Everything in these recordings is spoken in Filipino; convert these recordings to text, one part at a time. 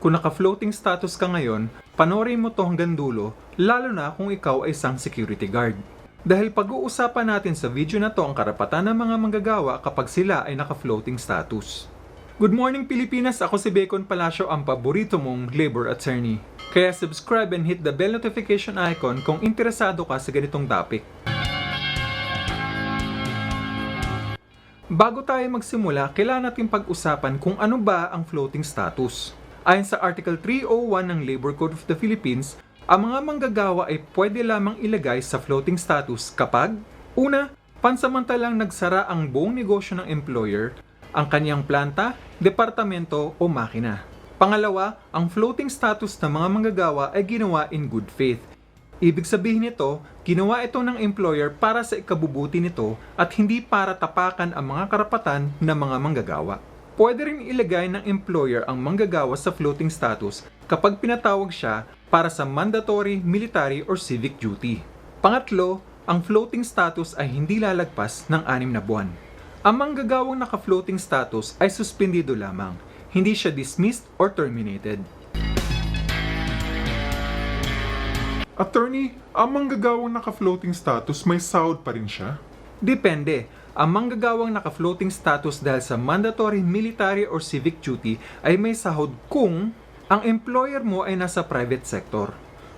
Kung naka-floating status ka ngayon, panoorin mo to hanggang dulo, lalo na kung ikaw ay isang security guard. Dahil pag-uusapan natin sa video na to ang karapatan ng mga manggagawa kapag sila ay naka-floating status. Good morning Pilipinas! Ako si Bacon Palacio, ang paborito mong labor attorney. Kaya subscribe and hit the bell notification icon kung interesado ka sa ganitong topic. Bago tayo magsimula, kailangan natin pag-usapan kung ano ba ang floating status. Ayon sa Article 301 ng Labor Code of the Philippines, ang mga manggagawa ay pwede lamang ilagay sa floating status kapag una, pansamantalang nagsara ang buong negosyo ng employer, ang kanyang planta, departamento o makina. Pangalawa, ang floating status ng mga manggagawa ay ginawa in good faith. Ibig sabihin nito, ginawa ito ng employer para sa ikabubuti nito at hindi para tapakan ang mga karapatan ng mga manggagawa. Pwede rin ilagay ng employer ang manggagawa sa floating status kapag pinatawag siya para sa mandatory, military or civic duty. Pangatlo, ang floating status ay hindi lalagpas ng 6 na buwan. Ang manggagawang naka-floating status ay suspendido lamang, hindi siya dismissed or terminated. Attorney, ang manggagawang naka-floating status may sahod pa rin siya? Depende. Ang manggagawang naka-floating status dahil sa mandatory, military or civic duty ay may sahod kung ang employer mo ay nasa private sector.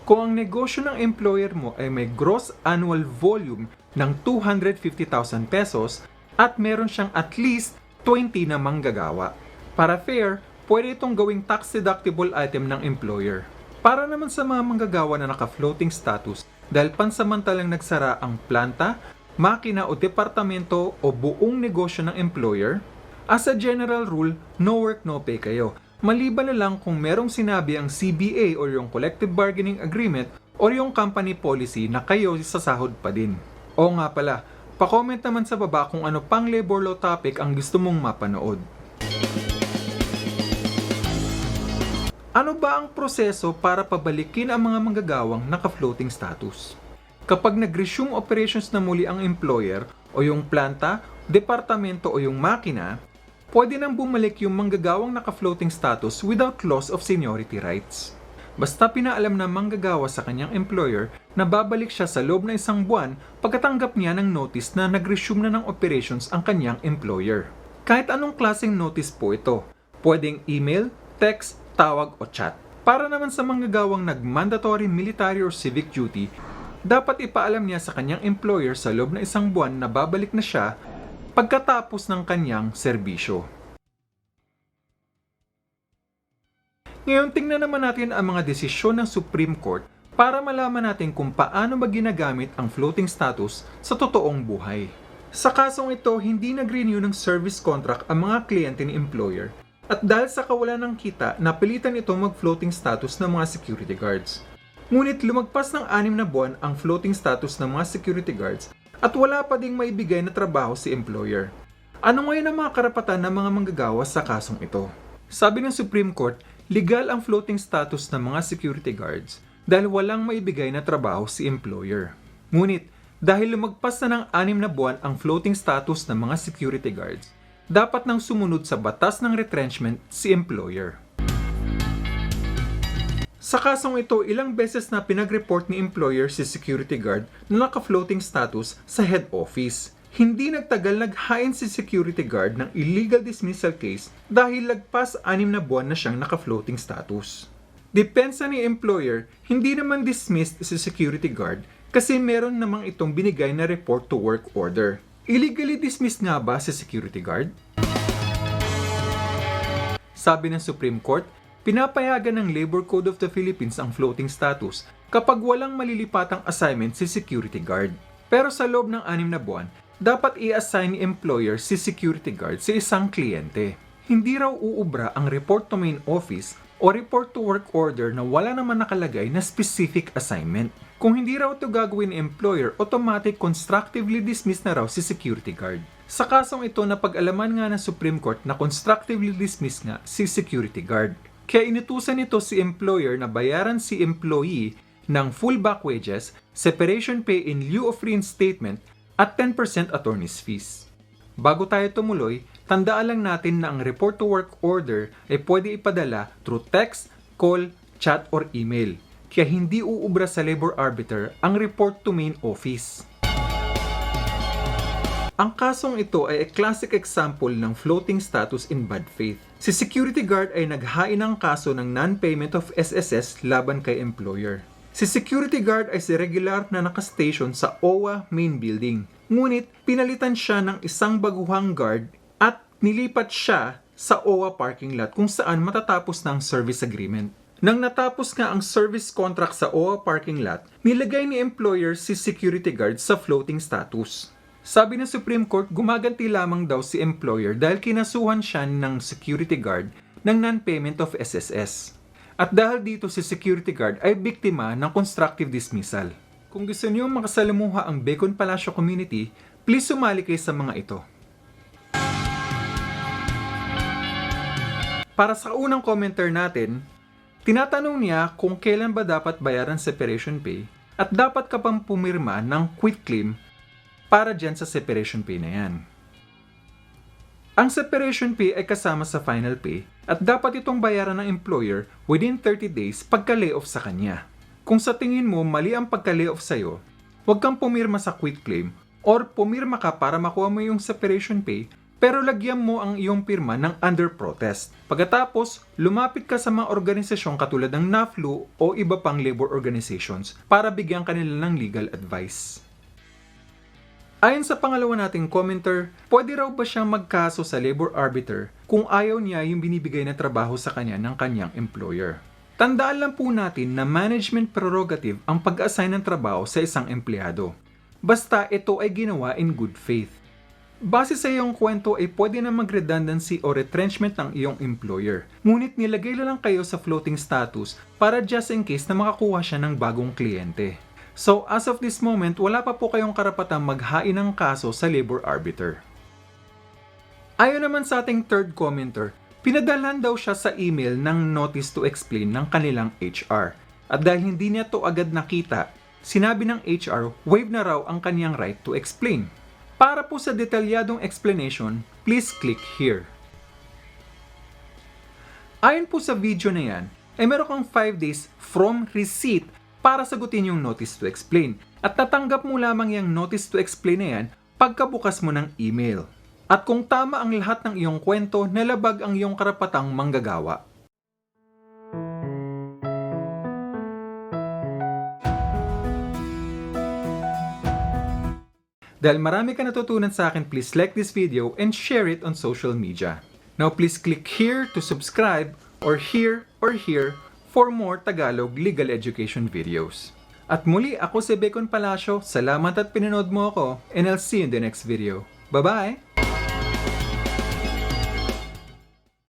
Kung ang negosyo ng employer mo ay may gross annual volume ng 250,000 pesos at meron siyang at least 20 na manggagawa. Para fair, pwede itong gawing tax-deductible item ng employer. Para naman sa mga manggagawa na naka-floating status dahil pansamantalang nagsara ang planta, makina o departamento o buong negosyo ng employer, as a general rule, no work no pay kayo. Maliban na lang kung merong sinabi ang CBA o yung Collective Bargaining Agreement o yung company policy na kayo sasahod pa din. O nga pala, pa-comment naman sa baba kung ano pang labor law topic ang gusto mong mapanood. Ano ba ang proseso para pabalikin ang mga manggagawang naka-floating status? Kapag nag-resume operations na muli ang employer o yung planta, departamento o yung makina, pwede nang bumalik yung manggagawang naka-floating status without loss of seniority rights. Basta pinaalam na manggagawa sa kanyang employer na babalik siya sa loob na 1 buwan pagkatanggap niya ng notice na nag-resume na ng operations ang kanyang employer. Kahit anong klaseng notice po ito, pwedeng email, text, tawag o chat. Para naman sa manggagawang nag-mandatory military or civic duty, dapat ipaalam niya sa kanyang employer sa loob na 1 buwan na babalik na siya pagkatapos ng kanyang serbisyo. Ngayon tingnan naman natin ang mga desisyon ng Supreme Court para malaman natin kung paano ba ginagamit ang floating status sa totoong buhay. Sa kasong ito, hindi nag-renew ng service contract ang mga kliyente ni employer at dahil sa kawalan ng kita, napilitan ito mag-floating status ng mga security guards. Ngunit lumagpas ng 6 na buwan ang floating status ng mga security guards at wala pa ding maibigay na trabaho si employer. Ano ngayon ang mga karapatan ng mga manggagawa sa kasong ito? Sabi ng Supreme Court, legal ang floating status ng mga security guards dahil walang maibigay na trabaho si employer. Ngunit dahil lumagpas na ng 6 na buwan ang floating status ng mga security guards, dapat nang sumunod sa batas ng retrenchment si employer. Sa kasong ito, ilang beses na pinag-report ni employer si security guard na naka-floating status sa head office. Hindi nagtagal nag-hain si security guard ng illegal dismissal case dahil lagpas 6 na buwan na siyang naka-floating status. Depensa ni employer, hindi naman dismissed si security guard kasi meron namang itong binigay na report to work order. Illegally dismissed nga ba si security guard? Sabi ng Supreme Court, pinapayagan ng Labor Code of the Philippines ang floating status kapag walang malilipatang assignment si security guard. Pero sa loob ng 6 na buwan, dapat i-assign ni employer si security guard sa isang kliyente. Hindi raw uubra ang report to main office o report to work order na wala naman nakalagay na specific assignment. Kung hindi raw ito gagawin ni employer, automatic constructively dismiss na raw si security guard. Sa kasong ito, napag-alaman nga ng Supreme Court na constructively dismiss nga si security guard. Kaya inutusan nito si employer na bayaran si employee ng full back wages, separation pay in lieu of reinstatement, at 10% attorney's fees. Bago tayo tumuloy, tandaan lang natin na ang report to work order ay pwede ipadala through text, call, chat, or email. Kaya hindi uubra sa labor arbiter ang report to main office. Ang kasong ito ay a classic example ng floating status in bad faith. Si security guard ay naghain ng kaso ng non-payment of SSS laban kay employer. Si security guard ay si regular na nakastation sa OWA main building. Ngunit pinalitan siya ng isang baguhang guard at nilipat siya sa OWA parking lot kung saan matatapos ng service agreement. Nang natapos nga ang service contract sa OWA parking lot, nilagay ni employer si security guard sa floating status. Sabi ng Supreme Court, gumaganti lamang daw si employer dahil kinasuhan siya ng security guard ng non-payment of SSS. At dahil dito si security guard ay biktima ng constructive dismissal. Kung gusto niyo makasalamuha ang Bacon Palacio community, please sumali kayo sa mga ito. Para sa unang commenter natin, tinatanong niya kung kailan ba dapat bayaran separation pay at dapat ka pang pumirma ng quitclaim para dyan sa separation pay na yan. Ang separation pay ay kasama sa final pay at dapat itong bayaran ng employer within 30 days pagka-layoff sa kanya. Kung sa tingin mo mali ang pagka-layoff sa'yo, huwag kang pumirma sa quitclaim or pumirma ka para makuha mo yung separation pay pero lagyan mo ang iyong pirma ng under protest. Pagkatapos, lumapit ka sa mga organisasyon katulad ng NAFLU o iba pang labor organizations para bigyan kanila ng legal advice. Ayon sa pangalawa nating commenter, pwede raw ba siyang magkaso sa labor arbiter kung ayaw niya yung binibigay na trabaho sa kanya ng kanyang employer? Tandaan lang po natin na management prerogative ang pag-assign ng trabaho sa isang empleyado. Basta ito ay ginawa in good faith. Base sa iyong kwento ay pwede na mag-redundancy o retrenchment ng iyong employer. Ngunit nilagay lang kayo sa floating status para just in case na makakuha siya ng bagong kliyente. So, as of this moment, wala pa po kayong karapatang maghain ng kaso sa labor arbiter. Ayon naman sa ating third commenter, pinadalhan daw siya sa email ng notice to explain ng kanilang HR. At dahil hindi niya to agad nakita, sinabi ng HR, waive na raw ang kanyang right to explain. Para po sa detalyadong explanation, please click here. Ayon po sa video na yan, ay meron kang 5 days from receipt para sagutin yung notice to explain. At tatanggap mo lamang yung notice to explain na yan pagkabukas mo ng email. At kung tama ang lahat ng iyong kwento, nalabag ang iyong karapatang manggagawa. Dahil marami ka natutunan sa akin, please like this video and share it on social media. Now please click here to subscribe or here for more Tagalog legal education videos. At muli, ako si Bacon Palacio. Salamat at pinanood mo ako and I'll see you in the next video. Bye-bye!